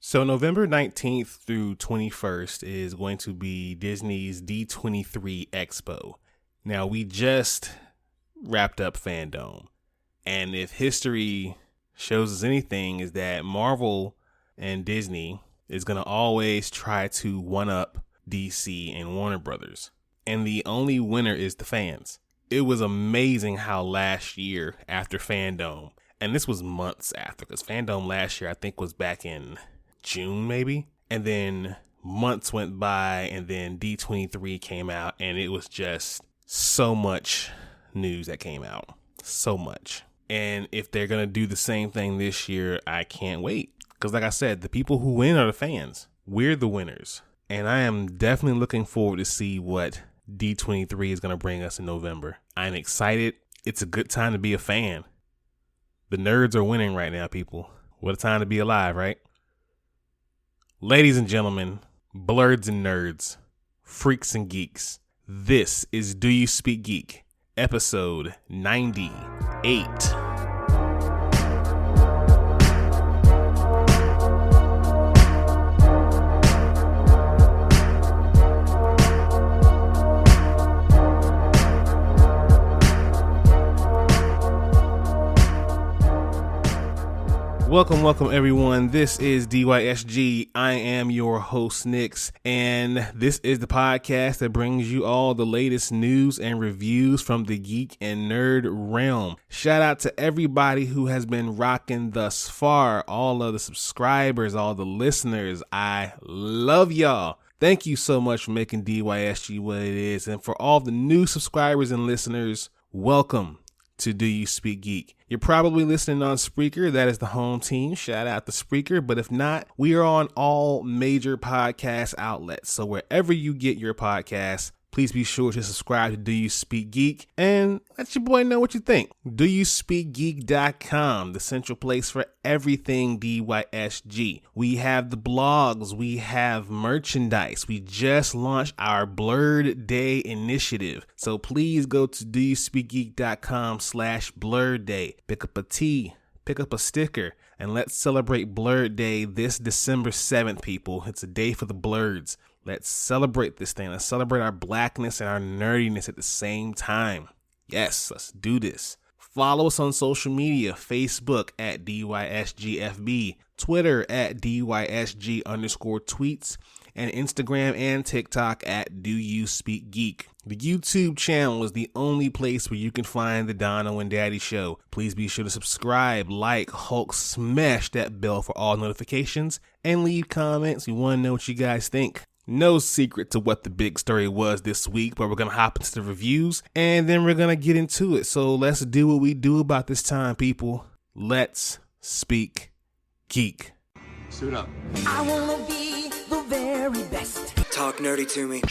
So November 19th through 21st is going to be Disney's D23 Expo. Now, we just wrapped up FanDome, and if history shows us anything, is that Marvel and Disney is going to always try to one-up DC and Warner Brothers. And the only winner is the fans. It was amazing how last year after FanDome, and this was months after, because FanDome last year I think was back in June maybe, and then months went by, and then D23 came out, and it was just so much news that came out, so much. And if they're gonna do the same thing this year, I can't wait, because like I said, the people who win are the fans. We're the winners, and I am definitely looking forward to see what D23 is gonna bring us in November. I'm excited. It's a good time to be a fan. The nerds are winning right now, people. What a time to be alive, right? Ladies and gentlemen, blurds and nerds, freaks and geeks, this is Do You Speak Geek, episode 98. Welcome everyone. This is DYSG. I am your host, Nix, and this is the podcast that brings you all the latest news and reviews from the geek and nerd realm. Shout out to everybody who has been rocking thus far, all of the subscribers, all the listeners. I love y'all. Thank you so much for making DYSG what it is, and for all the new subscribers and listeners, welcome to Do You Speak Geek. You're probably listening on Spreaker. That is the home team. Shout out to Spreaker. But if not, we are on all major podcast outlets. So wherever you get your podcasts, please be sure to subscribe to Do You Speak Geek and let your boy know what you think. DoYouSpeakGeek.com, the central place for everything DYSG. We have the blogs. We have merchandise. We just launched our Blurred Day initiative. So please go to DoYouSpeakGeek.com/Blurred Day. Pick up a tee, pick up a sticker, and let's celebrate Blurred Day this December 7th, people. It's a day for the blurds. Let's celebrate this thing. Let's celebrate our blackness and our nerdiness at the same time. Yes, let's do this. Follow us on social media, Facebook at DYSGFB, Twitter at DYSG_tweets, and Instagram and TikTok at Do You Speak Geek. The YouTube channel is the only place where you can find the Dono and Daddy Show. Please be sure to subscribe, like, Hulk, smash that bell for all notifications, and leave comments. We want to know what you guys think. No secret to what the big story was this week, but we're going to hop into the reviews and then we're going to get into it. So let's do what we do about this time, people. Let's speak geek. Suit up. I want to be the very best. Talk nerdy to me.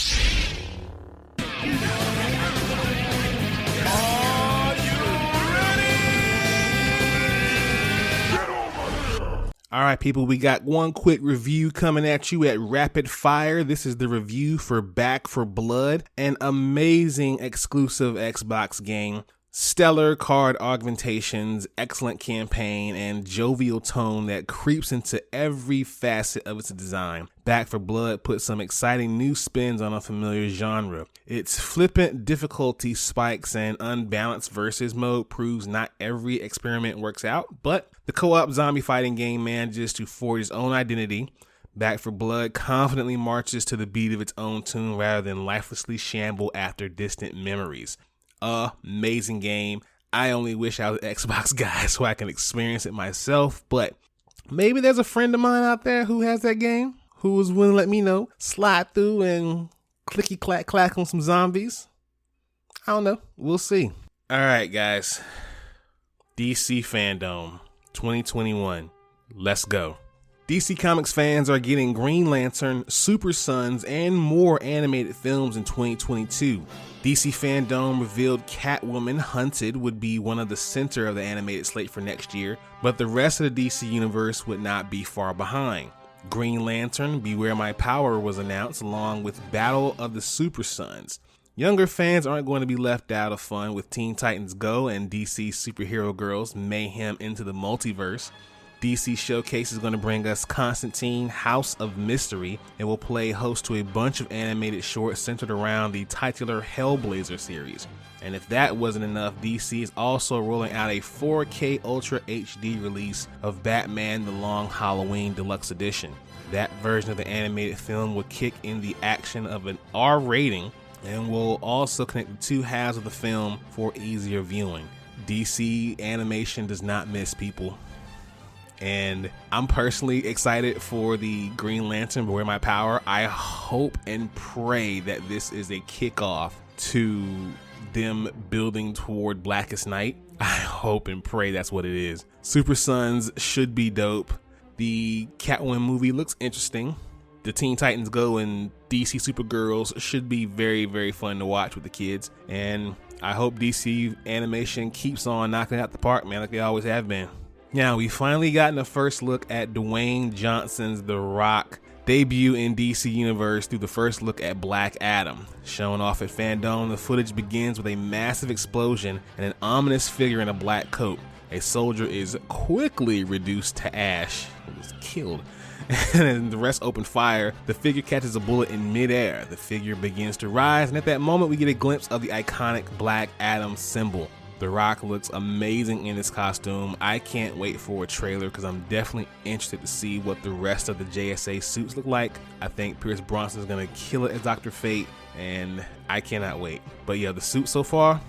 All right, people, we got one quick review coming at you at rapid fire. This is the review for Back 4 Blood, an amazing exclusive Xbox game. Stellar card augmentations, excellent campaign, and jovial tone that creeps into every facet of its design. Back 4 Blood puts some exciting new spins on a familiar genre. Its flippant difficulty spikes and unbalanced versus mode proves not every experiment works out, but the co-op zombie fighting game manages to forge its own identity. Back 4 Blood confidently marches to the beat of its own tune rather than lifelessly shamble after distant memories. Amazing game. I only wish I was an Xbox guy so I can experience it myself, but maybe there's a friend of mine out there who has that game, who was willing to let me know, slide through and clicky clack clack on some zombies. I don't know. We'll see. All right, guys. DC FanDome 2021. Let's go. DC Comics fans are getting Green Lantern, Super Sons, and more animated films in 2022. DC FanDome revealed Catwoman Hunted would be one of the center of the animated slate for next year, but the rest of the DC universe would not be far behind. Green Lantern, Beware My Power was announced along with Battle of the Super Sons. Younger fans aren't going to be left out of fun with Teen Titans Go and DC Superhero Girls Mayhem into the Multiverse. DC Showcase is going to bring us Constantine, House of Mystery, and will play host to a bunch of animated shorts centered around the titular Hellblazer series. And if that wasn't enough, DC is also rolling out a 4K Ultra HD release of Batman The Long Halloween Deluxe Edition. That version of the animated film will kick in the action of an R rating and will also connect the two halves of the film for easier viewing. DC animation does not miss, people. And I'm personally excited for the Green Lantern Wear My Power. I hope and pray that this is a kickoff to them building toward Blackest Night. I hope and pray that's what it is. Super Sons should be dope. The Catwoman movie looks interesting. The Teen Titans Go and DC Supergirls should be very, very fun to watch with the kids. And I hope DC animation keeps on knocking out the park, man, like they always have been. Now, we finally gotten a first look at Dwayne Johnson's The Rock debut in DC Universe through the first look at Black Adam. Shown off at FanDome, the footage begins with a massive explosion and an ominous figure in a black coat. A soldier is quickly reduced to ash. He was killed. And the rest open fire. The figure catches a bullet in midair. The figure begins to rise, and at that moment we get a glimpse of the iconic Black Adam symbol. The Rock looks amazing in this costume. I can't wait for a trailer because I'm definitely interested to see what the rest of the JSA suits look like. I think Pierce Bronson is going to kill it as Dr. Fate, and I cannot wait. But yeah, the suit so far,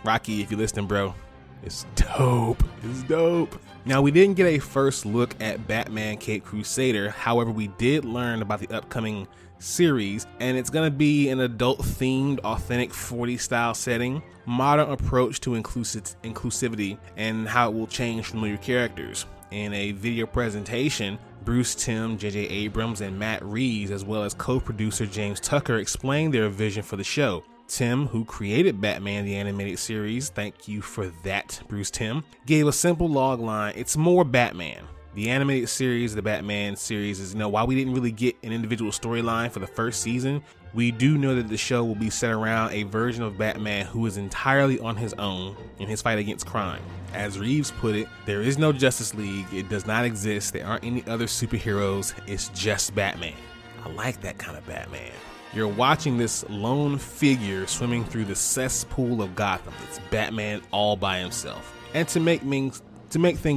Rocky, if you're listening, bro, it's dope. It's dope. Now, we didn't get a first look at Batman Caped Crusader. However, we did learn about the upcoming series, and it's going to be an adult-themed, authentic 40s style setting, modern approach to inclusivity, and how it will change familiar characters. In a video presentation, Bruce Timm, J.J. Abrams, and Matt Reeves, as well as co-producer James Tucker, explained their vision for the show. Tim, who created Batman the Animated Series, thank you for that, Bruce Timm, gave a simple log line: it's more Batman. The animated series, the Batman series, is, while we didn't really get an individual storyline for the first season, we do know that the show will be set around a version of Batman who is entirely on his own in his fight against crime. As Reeves put it, there is no Justice League, it does not exist, there aren't any other superheroes, it's just Batman. I like that kind of Batman. You're watching this lone figure swimming through the cesspool of Gotham. It's Batman all by himself. And to make things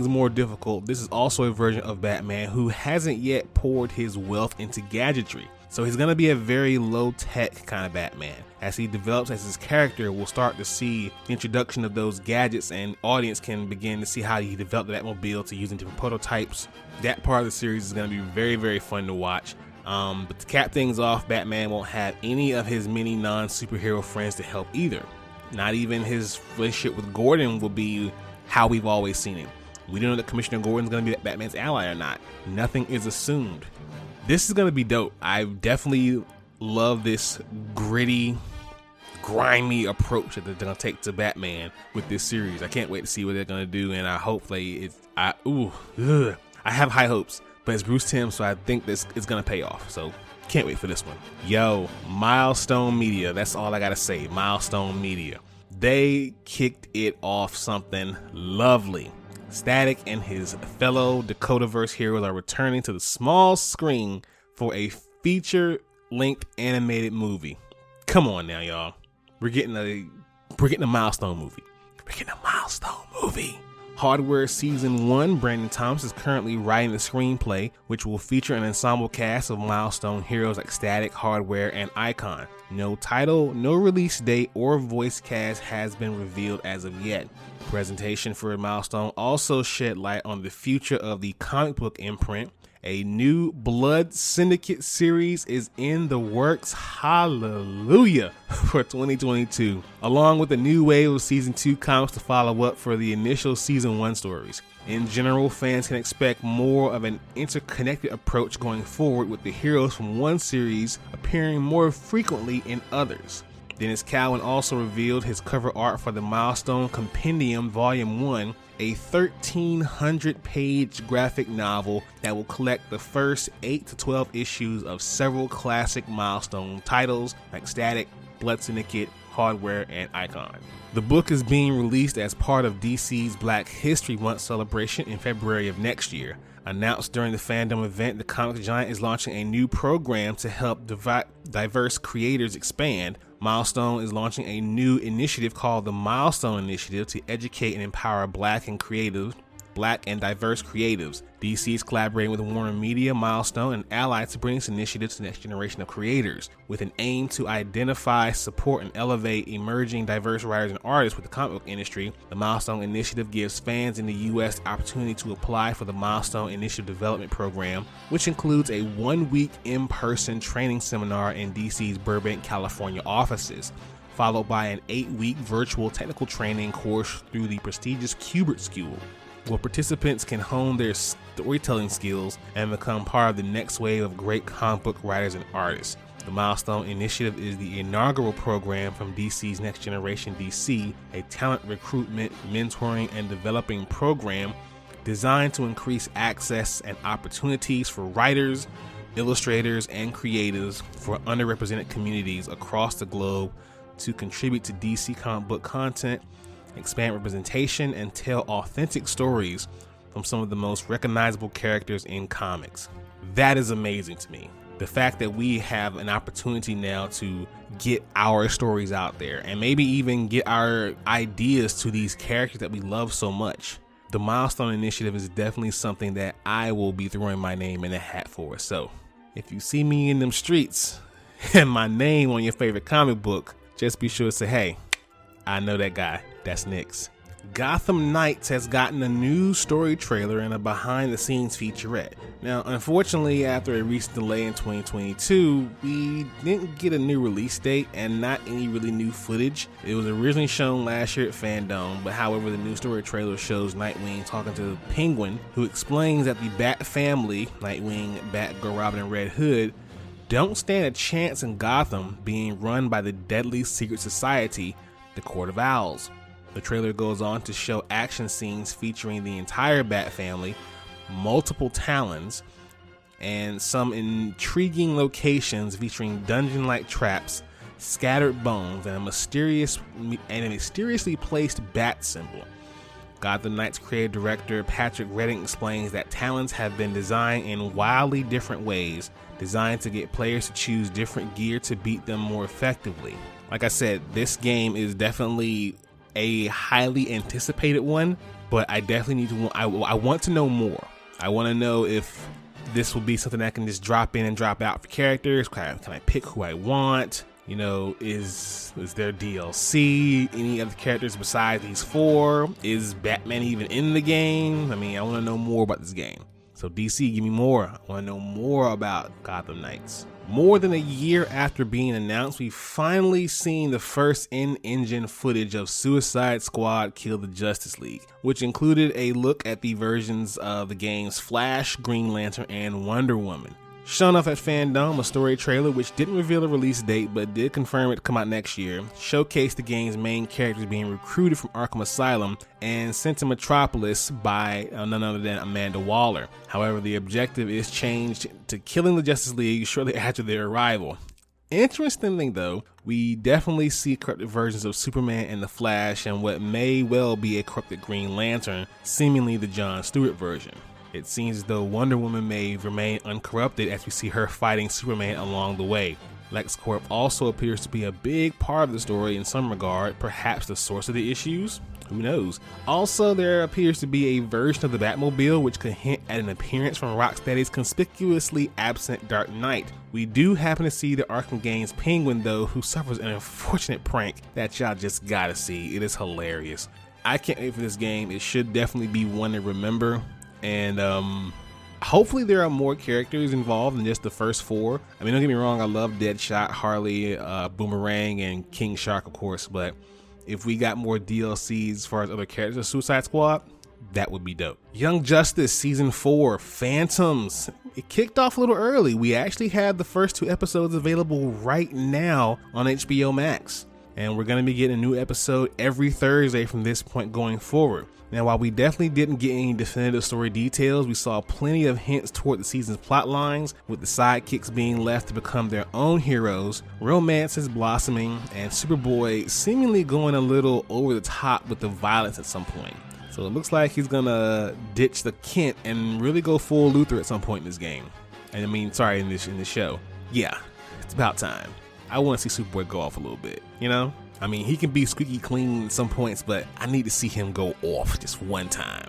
more difficult, this is also a version of Batman who hasn't yet poured his wealth into gadgetry. So he's going to be a very low-tech kind of Batman. As he develops as his character, we'll start to see the introduction of those gadgets, and audience can begin to see how he developed the Batmobile to using different prototypes. That part of the series is going to be very, very fun to watch. But to cap things off, Batman won't have any of his many non-superhero friends to help either. Not even his relationship with Gordon will be how we've always seen him. We don't know that Commissioner Gordon's going to be Batman's ally or not. Nothing is assumed. This is going to be dope. I definitely love this gritty, grimy approach that they're going to take to Batman with this series. I can't wait to see what they're going to do, and I hope I have high hopes. But it's Bruce Timm, so I think this is going to pay off. So can't wait for this one. Yo, Milestone Media. That's all I got to say. Milestone Media. They kicked it off something lovely. Static and his fellow Dakotaverse heroes are returning to the small screen for a feature-length animated movie. Come on now, y'all. We're getting a Milestone movie. We're getting a Milestone movie. Hardware Season 1, Brandon Thomas is currently writing the screenplay, which will feature an ensemble cast of Milestone heroes like Static, Hardware, and Icon. No title, no release date, or voice cast has been revealed as of yet. The presentation for Milestone also shed light on the future of the comic book imprint. A new Blood Syndicate series is in the works, hallelujah, for 2022, along with a new wave of Season 2 comics to follow up for the initial Season 1 stories. In general, fans can expect more of an interconnected approach going forward, with the heroes from one series appearing more frequently in others. Dennis Cowan also revealed his cover art for the Milestone Compendium Volume 1, a 1,300-page graphic novel that will collect the first 8 to 12 issues of several classic Milestone titles like Static, Blood Syndicate, Hardware, and Icon. The book is being released as part of DC's Black History Month celebration in February of next year. Announced during the FanDome event, the comic giant is launching a new program to help diverse creators expand. Milestone is launching a new initiative called the Milestone Initiative to educate and empower Black and diverse creatives. DC is collaborating with Warner Media, Milestone, and allies to bring this initiative to the next generation of creators, with an aim to identify, support, and elevate emerging diverse writers and artists with the comic book industry. The Milestone Initiative gives fans in the U.S. the opportunity to apply for the Milestone Initiative Development Program, which includes a 1-week in-person training seminar in DC's Burbank, California offices, followed by an 8-week virtual technical training course through the prestigious Kubert School, where participants can hone their storytelling skills and become part of the next wave of great comic book writers and artists. The Milestone Initiative is the inaugural program from DC's Next Generation DC, a talent recruitment, mentoring, and developing program designed to increase access and opportunities for writers, illustrators, and creatives for underrepresented communities across the globe to contribute to DC comic book content, expand representation, and tell authentic stories from some of the most recognizable characters in comics. That is amazing to me. The fact that we have an opportunity now to get our stories out there and maybe even get our ideas to these characters that we love so much. The Milestone Initiative is definitely something that I will be throwing my name in a hat for. So if you see me in them streets and my name on your favorite comic book, just be sure to say, hey, I know that guy. That's Nyx. Gotham Knights has gotten a new story trailer and a behind-the-scenes featurette. Now, unfortunately, after a recent delay in 2022, we didn't get a new release date and not any really new footage. It was originally shown last year at FanDome, but however, the new story trailer shows Nightwing talking to Penguin, who explains that the Bat family, Nightwing, Batgirl, Robin, and Red Hood, don't stand a chance in Gotham being run by the deadly secret society, the Court of Owls. The trailer goes on to show action scenes featuring the entire Bat family, multiple Talons, and some intriguing locations featuring dungeon-like traps, scattered bones, and a mysteriously placed bat symbol. Gotham Knights creative director Patrick Redding explains that Talons have been designed in wildly different ways, designed to get players to choose different gear to beat them more effectively. Like I said, this game is definitely a highly anticipated one, but I definitely need to. I want to know more. I want to know if this will be something that I can just drop in and drop out for characters. Can I pick who I want? You know, is there DLC? Any other characters besides these 4? Is Batman even in the game? I mean, I want to know more about this game. So DC, give me more. I want to know more about Gotham Knights. More than a year after being announced, we've finally seen the first in-engine footage of Suicide Squad Kill the Justice League, which included a look at the versions of the game's Flash, Green Lantern, and Wonder Woman. Shown off at FanDome, a story trailer which didn't reveal a release date but did confirm it to come out next year, showcased the game's main characters being recruited from Arkham Asylum and sent to Metropolis by none other than Amanda Waller. However, the objective is changed to killing the Justice League shortly after their arrival. Interestingly though, we definitely see corrupted versions of Superman and the Flash and what may well be a corrupted Green Lantern, seemingly the Jon Stewart version. It seems as though Wonder Woman may remain uncorrupted as we see her fighting Superman along the way. LexCorp also appears to be a big part of the story in some regard, perhaps the source of the issues? Who knows? Also, there appears to be a version of the Batmobile which could hint at an appearance from Rocksteady's conspicuously absent Dark Knight. We do happen to see the Arkham game's Penguin though, who suffers an unfortunate prank that y'all just gotta see. It is hilarious. I can't wait for this game. It should definitely be one to remember. And hopefully there are more characters involved than just the first 4. I mean, don't get me wrong, I love Deadshot, Harley, Boomerang, and King Shark, of course. But if we got more DLCs as far as other characters of Suicide Squad, that would be dope. Young Justice Season 4, Phantoms. It kicked off a little early. We actually have the first 2 episodes available right now on HBO Max. and we're going to be getting a new episode every Thursday from this point going forward. Now, while we definitely didn't get any definitive story details, we saw plenty of hints toward the season's plot lines, with the sidekicks being left to become their own heroes, romances blossoming, and Superboy seemingly going a little over the top with the violence at some point. So it looks like he's gonna ditch the Kent and really go full Luthor at some point in this game. And in this show. Yeah, it's about time. I want to see Superboy go off a little bit, you know? I mean, he can be squeaky clean at some points, but I need to see him go off just one time.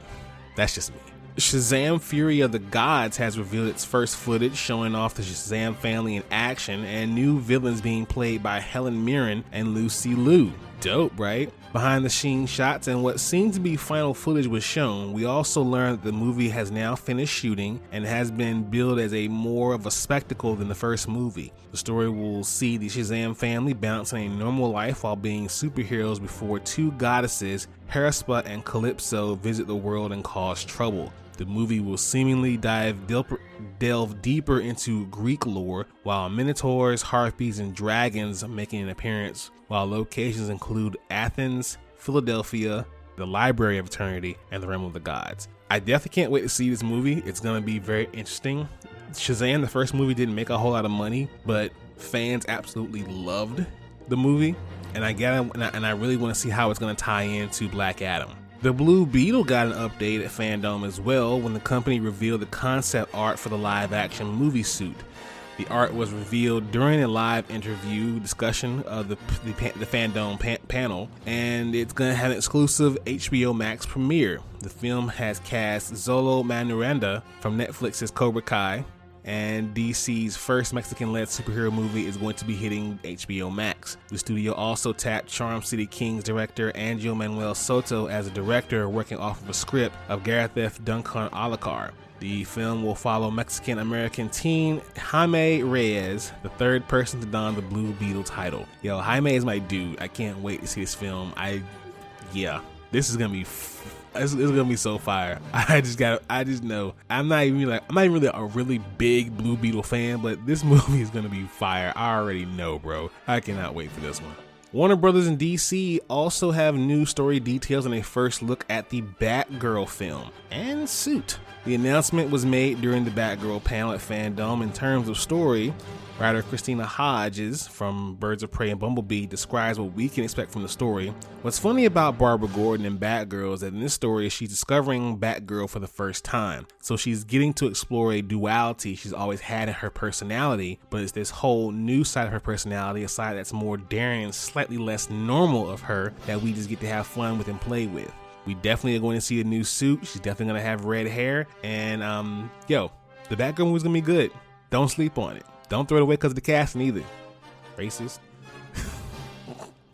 That's just me. Shazam! Fury of the Gods has revealed its first footage showing off the Shazam family in action and new villains being played by Helen Mirren and Lucy Liu. Dope, right? Behind the scene shots and what seemed to be final footage was shown. We also learned that the movie has now finished shooting and has been billed as more of a spectacle than the first movie. The story will see the Shazam family balancing a normal life while being superheroes before two goddesses, Herasput and Calypso, visit the world and cause trouble. The movie will seemingly delve deeper into Greek lore, while minotaurs, harpies, and dragons making an appearance, while locations include Athens, Philadelphia, the Library of Eternity, and the Realm of the Gods. I definitely can't wait to see this movie. It's going to be very interesting. Shazam, the first movie, didn't make a whole lot of money, but fans absolutely loved the movie, and I really want to see how it's going to tie into Black Adam. The Blue Beetle got an update at FanDome as well when the company revealed the concept art for the live-action movie suit. The art was revealed during a live interview discussion of the FanDome panel, and it's going to have an exclusive HBO Max premiere. The film has cast Zolo Manuranda from Netflix's Cobra Kai, and DC's first Mexican-led superhero movie is going to be hitting HBO Max. The studio also tapped Charm City Kings director Angel Manuel Soto as a director working off of a script of Gareth F. Duncan Alucard. The film will follow Mexican-American teen Jaime Reyes, the third person to don the Blue Beetle title. Yo, Jaime is my dude. I can't wait to see this film. This is gonna be it's gonna be so fire. I just know I'm not even really a really big Blue Beetle fan, but this movie is gonna be fire. I already know, bro. I cannot wait for this one. Warner Brothers and DC also have new story details and a first look at the Batgirl film and suit. The announcement was made during the Batgirl panel at FanDome. In terms of story, writer Christina Hodges from Birds of Prey and Bumblebee describes what we can expect from the story. What's funny about Barbara Gordon and Batgirl is that in this story, she's discovering Batgirl for the first time. So she's getting to explore a duality she's always had in her personality, but it's this whole new side of her personality, a side that's more daring and slightly less normal of her that we just get to have fun with and play with. We definitely are going to see a new suit. She's definitely going to have red hair. And, the Batgirl movie's going to be good. Don't sleep on it. Don't throw it away because of the casting either. Racist.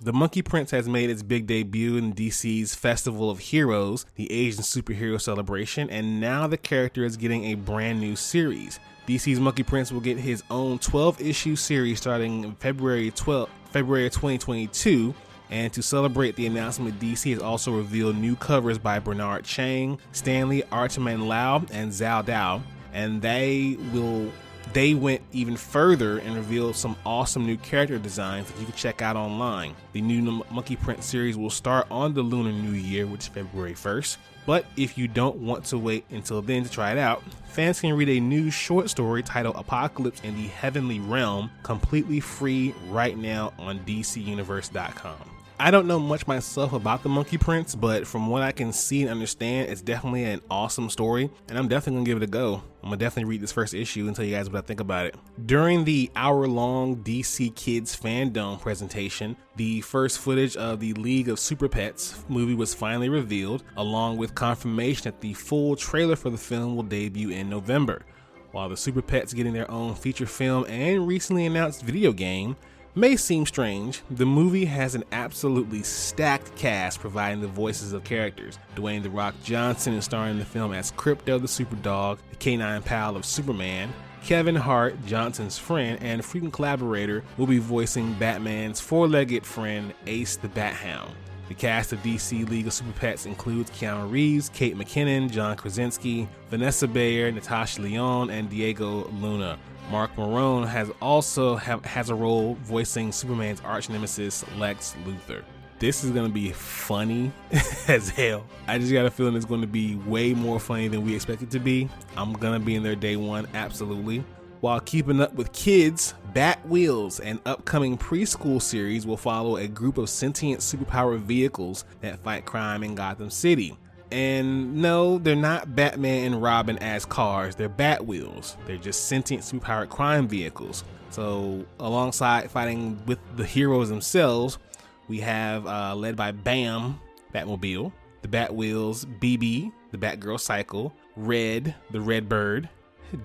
The Monkey Prince has made its big debut in DC's Festival of Heroes, the Asian superhero celebration, and now the character is getting a brand new series. DC's Monkey Prince will get his own 12-issue series starting in February 2022. And to celebrate the announcement, DC has also revealed new covers by Bernard Chang, Stanley Artaman Lau, and Zhao Dao. And they went even further and revealed some awesome new character designs that you can check out online. The new Monkey Prince series will start on the Lunar New Year, which is February 1st. But if you don't want to wait until then to try it out, fans can read a new short story titled Apocalypse in the Heavenly Realm completely free right now on DCUniverse.com. I don't know much myself about the Monkey Prince, but from what I can see and understand, it's definitely an awesome story, and I'm definitely gonna give it a go. I'm gonna definitely read this first issue and tell you guys what I think about it. During the hour-long DC Kids FanDome presentation, the first footage of the League of Super Pets movie was finally revealed, along with confirmation that the full trailer for the film will debut in November. While the Super Pets getting their own feature film and recently announced video game may seem strange, the movie has an absolutely stacked cast providing the voices of characters. Dwayne "The Rock" Johnson is starring in the film as Crypto the Superdog, the canine pal of Superman. Kevin Hart, Johnson's friend and frequent collaborator, will be voicing Batman's four-legged friend Ace the Bat Hound. The cast of DC League of Super Pets includes Keanu Reeves, Kate McKinnon, John Krasinski, Vanessa Bayer, Natasha Lyonne, and Diego Luna. Mark Marone has a role voicing Superman's arch nemesis Lex Luthor. This is going to be funny as hell. I just got a feeling it's going to be way more funny than we expect it to be. I'm going to be in there day one, absolutely. While keeping up with kids, Bat Wheels, an upcoming preschool series, will follow a group of sentient superpowered vehicles that fight crime in Gotham City. And no, they're not Batman and Robin as cars, they're Bat Wheels. They're just sentient superpowered crime vehicles. So alongside fighting with the heroes themselves, we have, led by Bam, Batmobile, the Bat Wheels, BB, the Batgirl Cycle, Red, the Red Bird,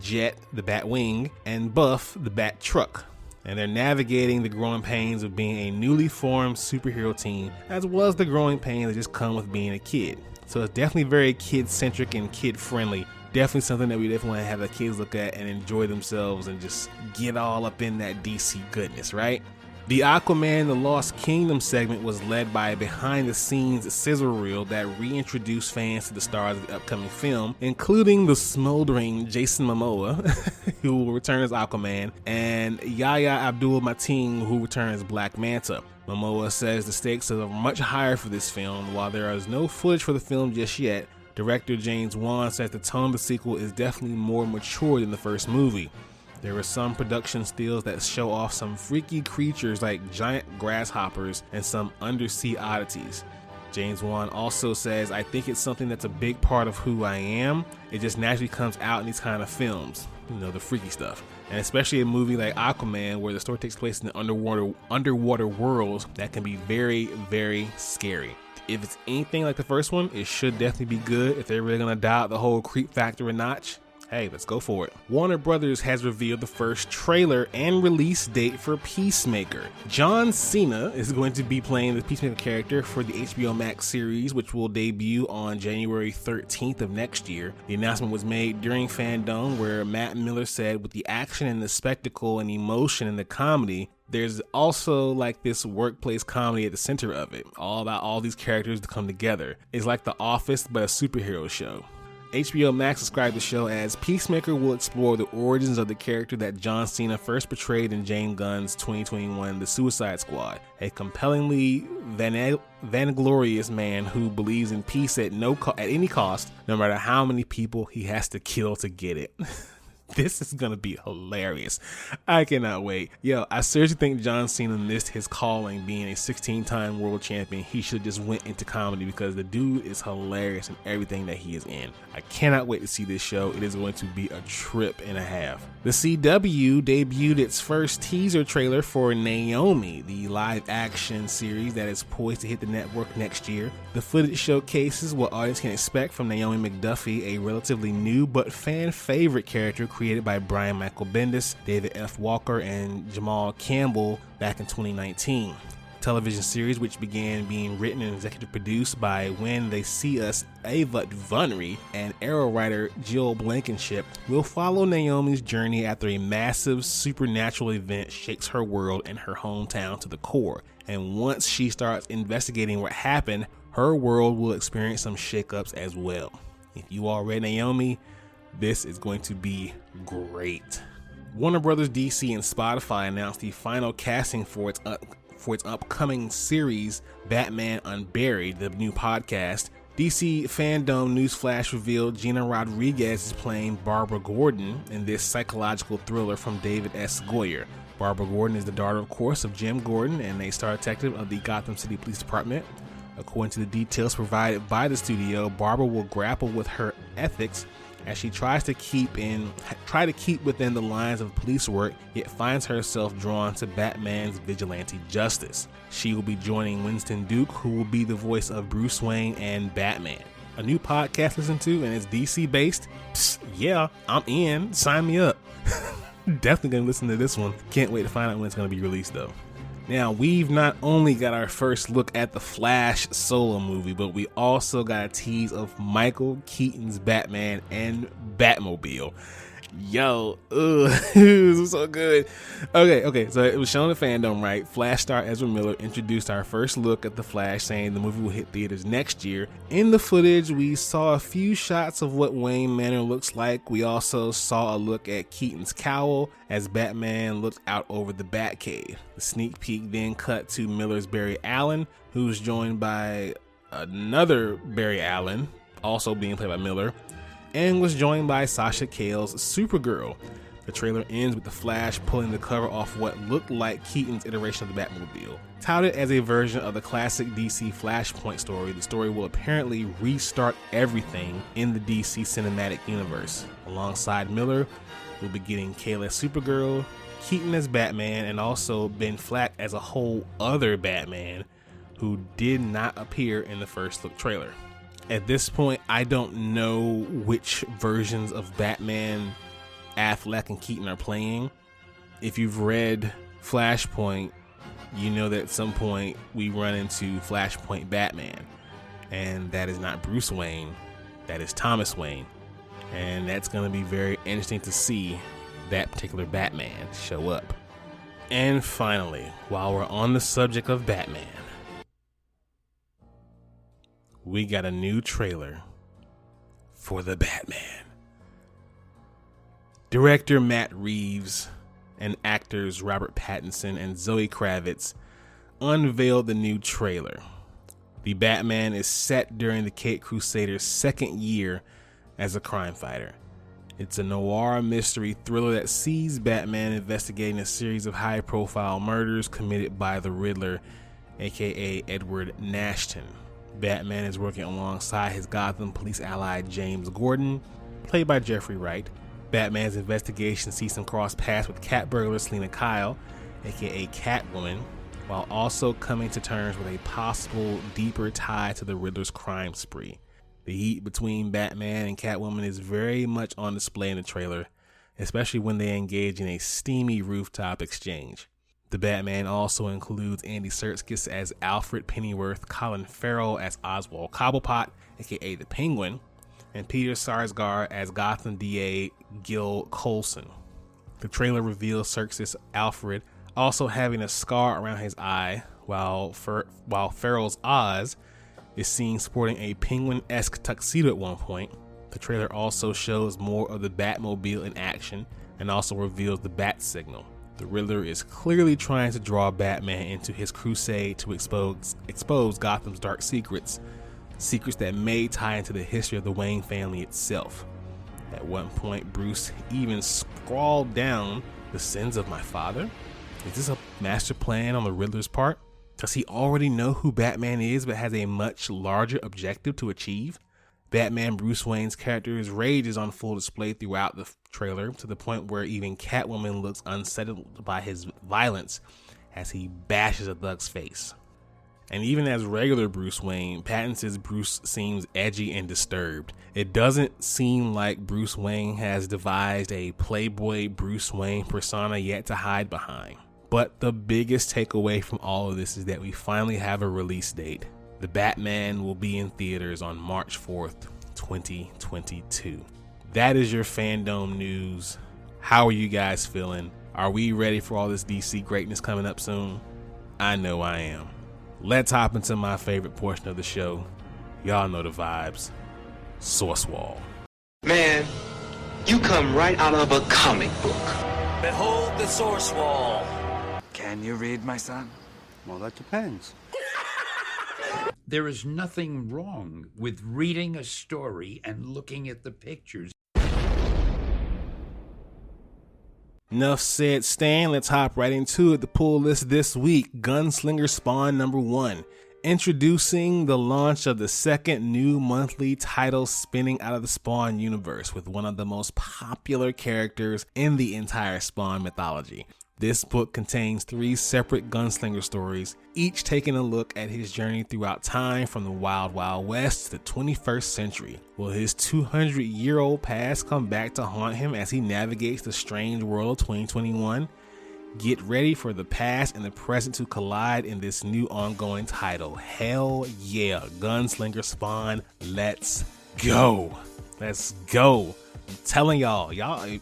Jet, the Batwing, and Buff, the Bat Truck. And they're navigating the growing pains of being a newly formed superhero team, as well as the growing pains that just come with being a kid. So it's definitely very kid-centric and kid-friendly. Definitely something that we definitely want to have the kids look at and enjoy themselves and just get all up in that DC goodness, right? The Aquaman The Lost Kingdom segment was led by a behind-the-scenes sizzle reel that reintroduced fans to the stars of the upcoming film, including the smoldering Jason Momoa, who will return as Aquaman, and Yahya Abdul-Mateen, who returns as Black Manta. Momoa says the stakes are much higher for this film. While there is no footage for the film just yet, director James Wan says the tone of the sequel is definitely more mature than the first movie. There were some production stills that show off some freaky creatures like giant grasshoppers and some undersea oddities. James Wan also says, I think it's something that's a big part of who I am. It just naturally comes out in these kind of films, you know, the freaky stuff. And especially a movie like Aquaman, where the story takes place in the underwater worlds, that can be very, very scary. If it's anything like the first one, it should definitely be good. If they're really gonna dial out the whole creep factor a notch, hey, let's go for it. Warner Brothers has revealed the first trailer and release date for Peacemaker. John Cena is going to be playing the Peacemaker character for the HBO Max series, which will debut on January 13th of next year. The announcement was made during FanDome, where Matt Miller said, with the action and the spectacle and emotion and the comedy, there's also like this workplace comedy at the center of it, all about all these characters to come together. It's like The Office, but a superhero show. HBO Max described the show as Peacemaker will explore the origins of the character that John Cena first portrayed in James Gunn's 2021 The Suicide Squad, a compellingly vainglorious man who believes in peace at any cost, no matter how many people he has to kill to get it. This is gonna be hilarious. I cannot wait. Yo, I seriously think John Cena missed his calling being a 16-time world champion. He should just went into comedy, because the dude is hilarious in everything that he is in. I cannot wait to see this show. It is going to be a trip and a half. The CW debuted its first teaser trailer for Naomi, the live-action series that is poised to hit the network next year. The footage showcases what audience can expect from Naomi McDuffie, a relatively new but fan-favorite character created by Brian Michael Bendis, David F. Walker, and Jamal Campbell back in 2019. Television series, which began being written and executive produced by When They See Us, Ava DuVernay, and Arrow writer Jill Blankenship, will follow Naomi's journey after a massive supernatural event shakes her world and her hometown to the core. And once she starts investigating what happened, her world will experience some shakeups as well. If you all read Naomi, this is going to be great. Warner Brothers, DC, and Spotify announced the final casting for its upcoming series, Batman Unburied, the new podcast. DC FanDome Newsflash revealed Gina Rodriguez is playing Barbara Gordon in this psychological thriller from David S. Goyer. Barbara Gordon is the daughter, of course, of Jim Gordon and a star detective of the Gotham City Police Department. According to the details provided by the studio, Barbara will grapple with her ethics as she tries to keep within the lines of police work, yet finds herself drawn to Batman's vigilante justice. She will be joining Winston Duke, who will be the voice of Bruce Wayne and Batman. A new podcast to listen to, and it's DC based. Psst, yeah, I'm in. Sign me up. Definitely gonna listen to this one. Can't wait to find out when it's gonna be released though. Now, we've not only got our first look at the Flash solo movie, but we also got a tease of Michael Keaton's Batman and Batmobile. Yo, it was so good. Okay, so it was shown at FanDome, right? Flash star Ezra Miller introduced our first look at The Flash, saying the movie will hit theaters next year. In the footage, we saw a few shots of what Wayne Manor looks like. We also saw a look at Keaton's cowl as Batman looked out over the Batcave. The sneak peek then cut to Miller's Barry Allen, who's joined by another Barry Allen, also being played by Miller, and was joined by Sasha Cale's Supergirl. The trailer ends with the Flash pulling the cover off what looked like Keaton's iteration of the Batmobile. Touted as a version of the classic DC Flashpoint story, the story will apparently restart everything in the DC cinematic universe. Alongside Miller, we'll be getting Cale as Supergirl, Keaton as Batman, and also Ben Flack as a whole other Batman who did not appear in the first look trailer. At this point, I don't know which versions of Batman Affleck and Keaton are playing. If you've read Flashpoint, you know that at some point we run into Flashpoint Batman, and that is not Bruce Wayne, that is Thomas Wayne, and that's going to be very interesting to see that particular Batman show up. And finally, while we're on the subject of Batman, we got a new trailer for The Batman. Director Matt Reeves and actors Robert Pattinson and Zoe Kravitz unveiled the new trailer. The Batman is set during the Caped Crusader's second year as a crime fighter. It's a noir mystery thriller that sees Batman investigating a series of high-profile murders committed by the Riddler, aka Edward Nashton. Batman is working alongside his Gotham police ally James Gordon, played by Jeffrey Wright. Batman's investigation sees him cross paths with cat burglar Selina Kyle, aka Catwoman, while also coming to terms with a possible deeper tie to the Riddler's crime spree. The heat between Batman and Catwoman is very much on display in the trailer, especially when they engage in a steamy rooftop exchange. The Batman also includes Andy Serkis as Alfred Pennyworth, Colin Farrell as Oswald Cobblepot, aka the Penguin, and Peter Sarsgaard as Gotham DA Gil Colson. The trailer reveals Serkis Alfred also having a scar around his eye, while Farrell's Oz is seen sporting a penguin-esque tuxedo at one point. The trailer also shows more of the Batmobile in action and also reveals the Bat Signal. The Riddler is clearly trying to draw Batman into his crusade to expose Gotham's dark secrets that may tie into the history of the Wayne family itself. At one point, Bruce even scrawled down, "The sins of my father?" Is this a master plan on the Riddler's part? Does he already know who Batman is but has a much larger objective to achieve? Batman Bruce Wayne's character's rage is on full display throughout the trailer, to the point where even Catwoman looks unsettled by his violence as he bashes a thug's face. And even as regular Bruce Wayne, Pattinson's Bruce seems edgy and disturbed. It doesn't seem like Bruce Wayne has devised a playboy Bruce Wayne persona yet to hide behind. But the biggest takeaway from all of this is that we finally have a release date. The Batman will be in theaters on March 4th, 2022. That is your FanDome news. How are you guys feeling? Are we ready for all this DC greatness coming up soon? I know I am. Let's hop into my favorite portion of the show. Y'all know the vibes. Source Wall. Man, you come right out of a comic book. Behold the Source Wall. Can you read, my son? Well, that depends. There is nothing wrong with reading a story and looking at the pictures. Enough said, Stan. Let's hop right into it. The pull list this week: Gunslinger Spawn #1. Introducing the launch of the second new monthly title spinning out of the Spawn universe with one of the most popular characters in the entire Spawn mythology. This book contains 3 separate gunslinger stories, each taking a look at his journey throughout time from the Wild Wild West to the 21st century. Will his 200-year-old past come back to haunt him as he navigates the strange world of 2021? Get ready for the past and the present to collide in this new ongoing title. Hell yeah, Gunslinger Spawn, let's go. Let's go. I'm telling y'all, I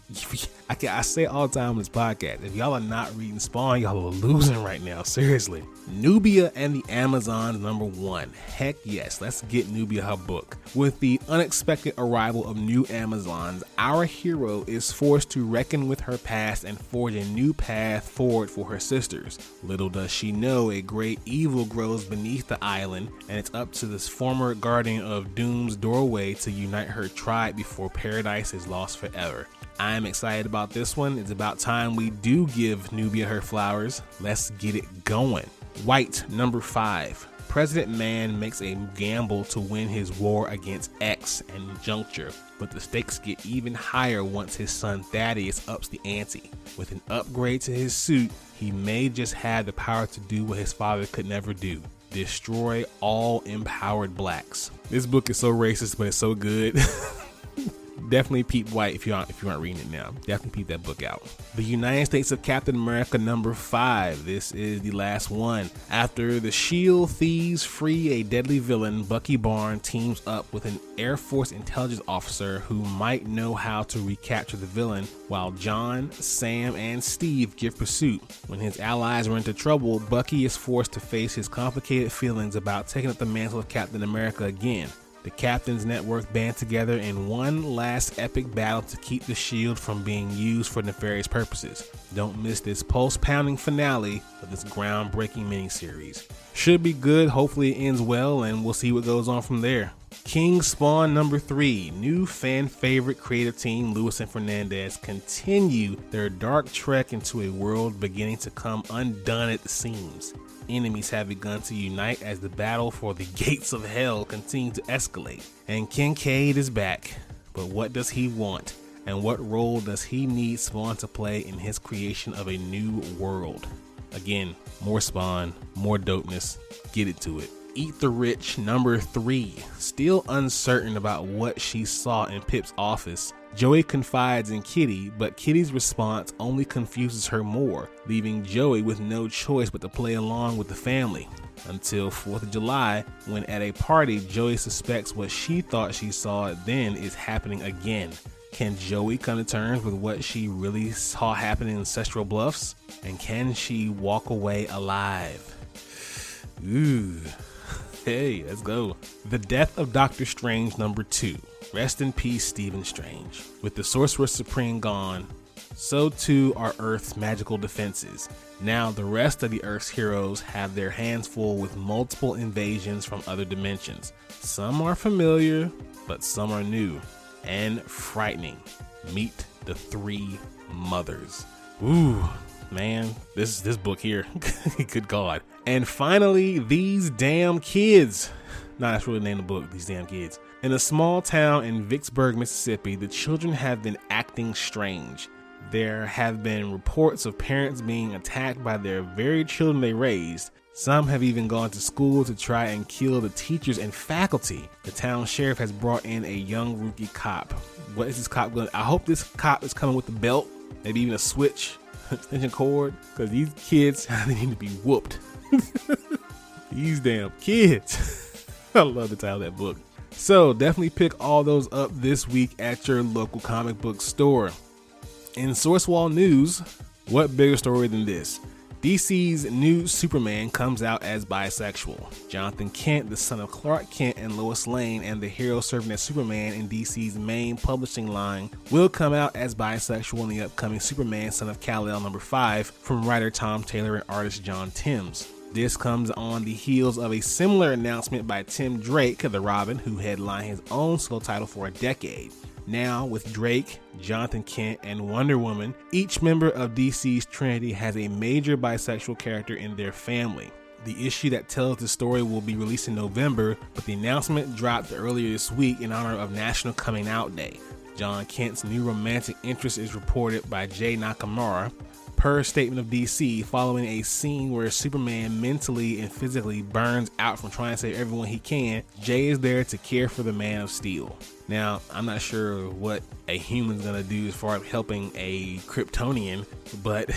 say it all the time on this podcast. If y'all are not reading Spawn, y'all are losing right now. Seriously. Nubia and the Amazons #1. Heck yes, let's get Nubia her book. With the unexpected arrival of new Amazons, our hero is forced to reckon with her past and forge a new path forward for her sisters. Little does she know, a great evil grows beneath the island, and it's up to this former guardian of Doom's doorway to unite her tribe before paradise is lost forever. I'm excited about this one. It's about time we do give Nubia her flowers. Let's get it going. White #5. President Man makes a gamble to win his war against X and Juncture, but the stakes get even higher once his son Thaddeus ups the ante. With an upgrade to his suit, he may just have the power to do what his father could never do: destroy all empowered blacks. This book is so racist, but it's so good. Definitely peep White if you aren't reading it now. Definitely peep that book out. The United States of Captain America #5. This is the last one. After the S.H.I.E.L.D. thieves free a deadly villain, Bucky Barnes teams up with an Air Force intelligence officer who might know how to recapture the villain, while John, Sam, and Steve give pursuit. When his allies run into trouble, Bucky is forced to face his complicated feelings about taking up the mantle of Captain America again. The Captain's Network band together in one last epic battle to keep the S.H.I.E.L.D. from being used for nefarious purposes. Don't miss this pulse-pounding finale of this groundbreaking miniseries. Should be good, hopefully it ends well, and we'll see what goes on from there. King Spawn #3. New fan favorite creative team Lewis and Fernandez continue their dark trek into a world beginning to come undone at the seams. Enemies have begun to unite as the battle for the gates of hell continues to escalate. And Kincaid is back. But what does he want? And what role does he need Spawn to play in his creation of a new world? Again, more Spawn, more dopeness. Get it to it. Eat the Rich #3. Still uncertain about what she saw in Pip's office, Joey confides in Kitty, but Kitty's response only confuses her more, leaving Joey with no choice but to play along with the family. Until 4th of July, when at a party Joey suspects what she thought she saw then is happening again. Can Joey come to terms with what she really saw happen in Ancestral Bluffs? And can she walk away alive? Ooh. Hey, let's go. The Death of Doctor Strange #2. Rest in peace, Stephen Strange. With the Sorcerer Supreme gone, so too are Earth's magical defenses. Now the rest of the Earth's heroes have their hands full with multiple invasions from other dimensions. Some are familiar, but some are new and frightening. Meet the Three Mothers. Ooh, man, this book here. Good God. And finally, These Damn Kids. Nah, that's really the name of the book, These Damn Kids. In a small town in Vicksburg, Mississippi, the children have been acting strange. There have been reports of parents being attacked by their very children they raised. Some have even gone to school to try and kill the teachers and faculty. The town sheriff has brought in a young rookie cop. What is this cop going to? I hope this cop is coming with a belt, maybe even a switch, extension cord, because these kids, they need to be whooped. These damn kids. I love the title of that book. So definitely pick all those up this week at your local comic book store. In Source Wall news, what bigger story than this? DC's new Superman comes out as bisexual. Jonathan Kent, the son of Clark Kent and Lois Lane, and the hero serving as Superman in DC's main publishing line, will come out as bisexual in the upcoming Superman Son of Kal-El #5 from writer Tom Taylor and artist John Timms. This comes on the heels of a similar announcement by Tim Drake, the Robin, who headlined his own solo title for a decade. Now, with Drake, Jonathan Kent, and Wonder Woman, each member of DC's Trinity has a major bisexual character in their family. The issue that tells the story will be released in November, but the announcement dropped earlier this week in honor of National Coming Out Day. John Kent's new romantic interest is reported by Jay Nakamura. Per statement of DC, following a scene where Superman mentally and physically burns out from trying to save everyone he can, Jay is there to care for the Man of Steel. Now, I'm not sure what a human's gonna do as far as helping a Kryptonian, but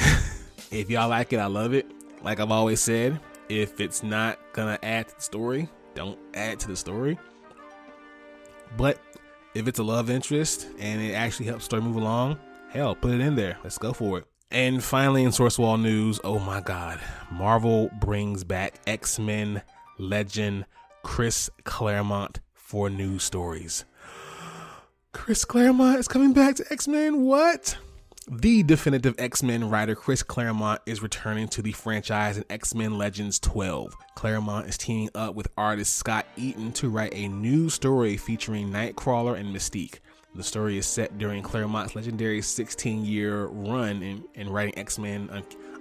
if y'all like it, I love it. Like I've always said, if it's not gonna add to the story, don't add to the story. But If it's a love interest and it actually helps story move along, hell, put it in there. Let's go for it. And finally, in Source Wall news, oh my God, Marvel brings back X-Men legend Chris Claremont for new stories. Chris Claremont is coming back to X-Men? What? The definitive X-Men writer Chris Claremont is returning to the franchise in X-Men Legends 12. Claremont is teaming up with artist Scott Eaton to write a new story featuring Nightcrawler and Mystique. The story is set during Claremont's legendary 16-year run in writing X-Men,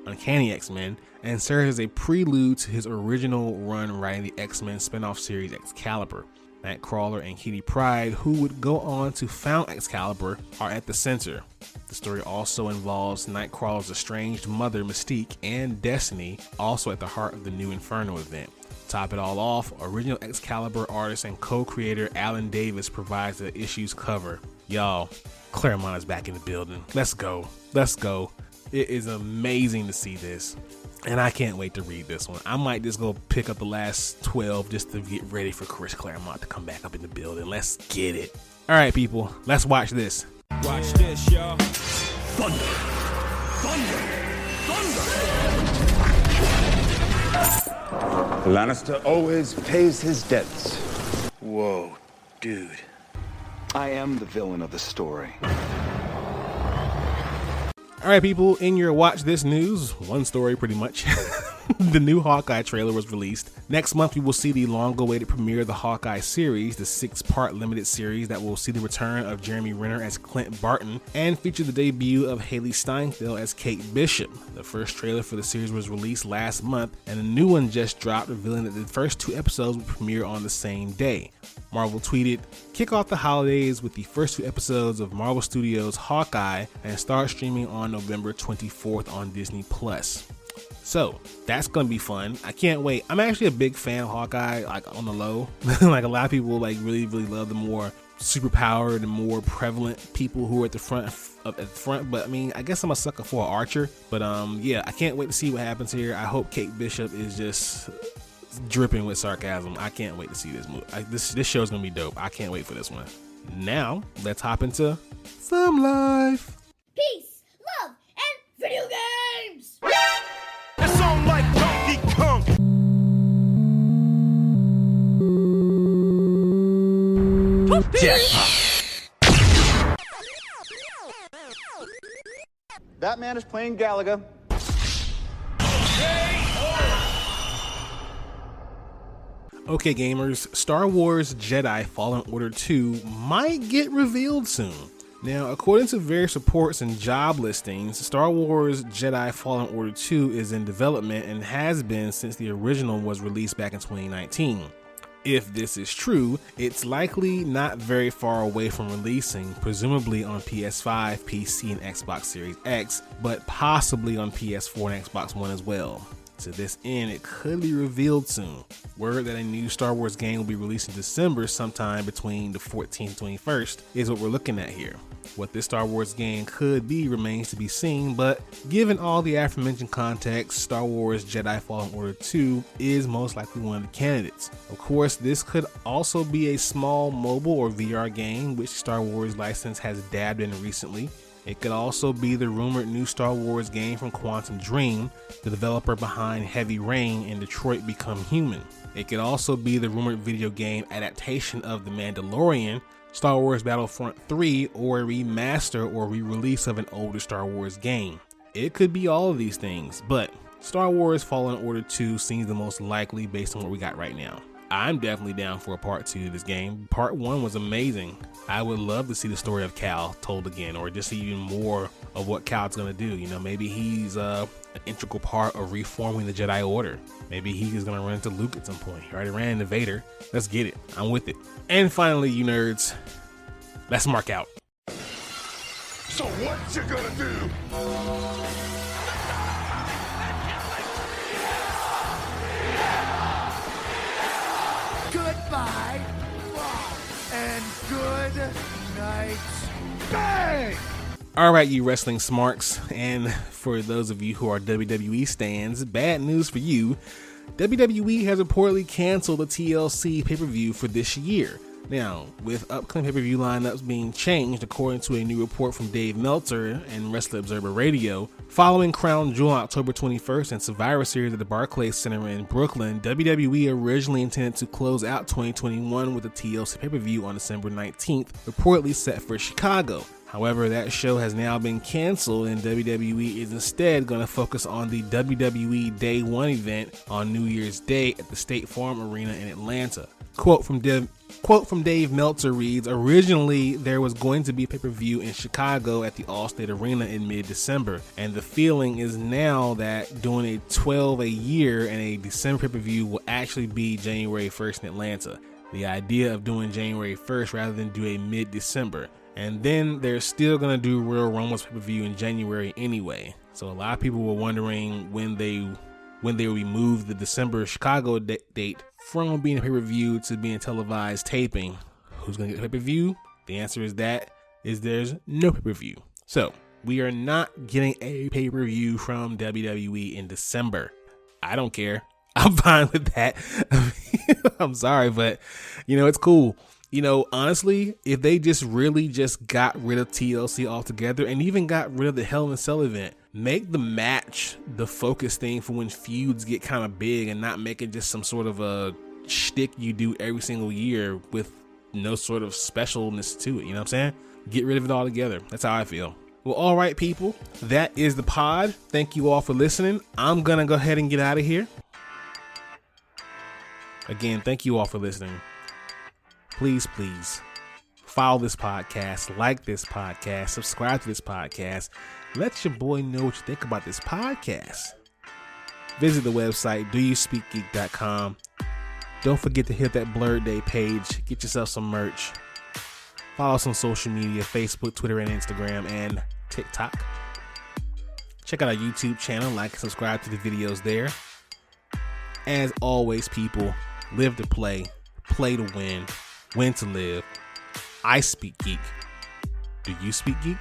Uncanny X-Men, and serves as a prelude to his original run writing the X-Men spin-off series Excalibur. Nightcrawler and Kitty Pryde, who would go on to found Excalibur, are at the center. The story also involves Nightcrawler's estranged mother Mystique and Destiny, also at the heart of the new Inferno event. To top it all off, original Excalibur artist and co-creator Alan Davis provides the issue's cover. Y'all, Claremont is back in the building. Let's go. Let's go. It is amazing to see this, and I can't wait to read this one. I might just go pick up the last 12 just to get ready for Chris Claremont to come back up in the building. Let's get it. All right, people, let's watch this. Watch this, y'all. Thunder! Thunder! Thunder! Lannister always pays his debts. Whoa, dude. I am the villain of the story. All right, people, in your watch this news, one story pretty much. The new Hawkeye trailer was released. Next month, we will see the long-awaited premiere of the Hawkeye series, the 6-part limited series that will see the return of Jeremy Renner as Clint Barton and feature the debut of Haley Steinfeld as Kate Bishop. The first trailer for the series was released last month, and a new one just dropped, revealing that the first 2 episodes will premiere on the same day. Marvel tweeted, "Kick off the holidays with the first 2 episodes of Marvel Studios' Hawkeye and start streaming on November 24th on Disney+. So that's gonna be fun. I can't wait. I'm actually a big fan of Hawkeye, like on the low. Like a lot of people like really love the more superpowered and more prevalent people who are at the front. But I mean, I guess I'm a sucker for an Archer. But yeah, I can't wait to see what happens here. I hope Kate Bishop is just dripping with sarcasm. I can't wait to see this movie. This show's gonna be dope. I can't wait for this one. Now let's hop into some life. Peace, love, and video games. It's on like Donkey Kong. That man is playing Galaga. Okay, gamers, Star Wars Jedi Fallen Order 2 might get revealed soon. Now, according to various reports and job listings, Star Wars Jedi Fallen Order 2 is in development and has been since the original was released back in 2019. If this is true, it's likely not very far away from releasing, presumably on PS5, PC, and Xbox Series X, but possibly on PS4 and Xbox One as well. To this end, it could be revealed soon. Word that a new Star Wars game will be released in December sometime between the 14th and 21st is what we're looking at here. What this Star Wars game could be remains to be seen, but given all the aforementioned context, Star Wars Jedi Fallen Order 2 is most likely one of the candidates. Of course, this could also be a small mobile or VR game, which Star Wars license has dabbed in recently. It could also be the rumored new Star Wars game from Quantum Dream, the developer behind Heavy Rain and Detroit Become Human. It could also be the rumored video game adaptation of The Mandalorian, Star Wars Battlefront 3, or a remaster or re-release of an older Star Wars game. It could be all of these things, but Star Wars Fallen Order 2 seems the most likely based on what we got right now. I'm definitely down for a part 2 of this game. Part 1 was amazing. I would love to see the story of Cal told again, or just even more of what Cal's gonna do. You know, maybe he's an integral part of reforming the Jedi Order. Maybe he is gonna run into Luke at some point. He already ran into Vader. Let's get it. I'm with it. And finally, you nerds, let's mark out. So what you gonna do? Goodbye and good night. Bang! All right, you wrestling smarks, and for those of you who are WWE stans, bad news for you. WWE has reportedly canceled the TLC pay-per-view for this year. Now, with upcoming pay-per-view lineups being changed according to a new report from Dave Meltzer and Wrestling Observer Radio, following Crown Jewel on October 21st and Survivor Series at the Barclays Center in Brooklyn, WWE originally intended to close out 2021 with a TLC pay-per-view on December 19th, reportedly set for Chicago. However, that show has now been canceled and WWE is instead going to focus on the WWE Day 1 event on New Year's Day at the State Farm Arena in Atlanta. Quote from Dave Meltzer reads, originally there was going to be a pay-per-view in Chicago at the Allstate Arena in mid-December, and the feeling is now that doing a 12 a year and a December pay-per-view will actually be January 1st in Atlanta. The idea of doing January 1st rather than do a mid-December. And then they're still going to do Royal Rumble's pay-per-view in January anyway. So a lot of people were wondering when they will remove the December Chicago date from being a pay-per-view to being televised taping. Who's going to get the pay-per-view? The answer is there's no pay-per-view. So we are not getting a pay-per-view from WWE in December. I don't care. I'm fine with that. I'm sorry, but it's cool. Honestly, if they just really just got rid of TLC altogether and even got rid of the Hell in a Cell event, make the match the focus thing for when feuds get kind of big and not make it just some sort of a shtick you do every single year with no sort of specialness to it. You know what I'm saying? Get rid of it altogether. That's how I feel. Well, all right, people, that is the pod. Thank you all for listening. I'm going to go ahead and get out of here. Again, thank you all for listening. Please follow this podcast, like this podcast, subscribe to this podcast. Let your boy know what you think about this podcast. Visit the website, doyouspeakgeek.com. Don't forget to hit that Blurred Day page. Get yourself some merch. Follow us on social media, Facebook, Twitter, and Instagram, and TikTok. Check out our YouTube channel, like and subscribe to the videos there. As always, people, live to play to win to live. I speak geek. Do you speak geek?